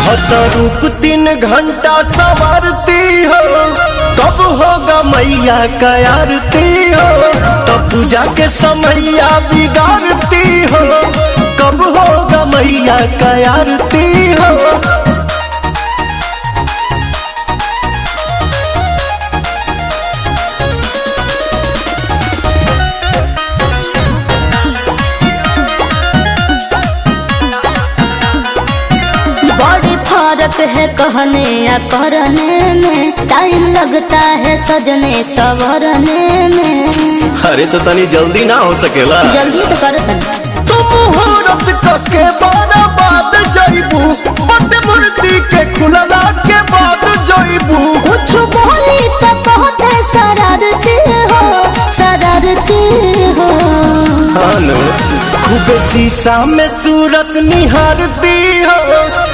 रूप 3 घंटा संवारती हो, कब होगा मैया का आरती हो। तब पूजा के समैया बिगाड़ती हो, कब होगा मैया का आरती हो। फर्क है कहने या करने में, टाइम लगता है सजने सवरने में। अरे तो तनी जल्दी ना हो सकेला? जल्दी तो कर तुम मुहूर्त के बाद जाइबू, बट मूर्ति के खुलला के बाद जाइबू। कुछ बोली तो कहते शरारती हो, शरारती हो। खूब शीशा में सूरत निहारती हो,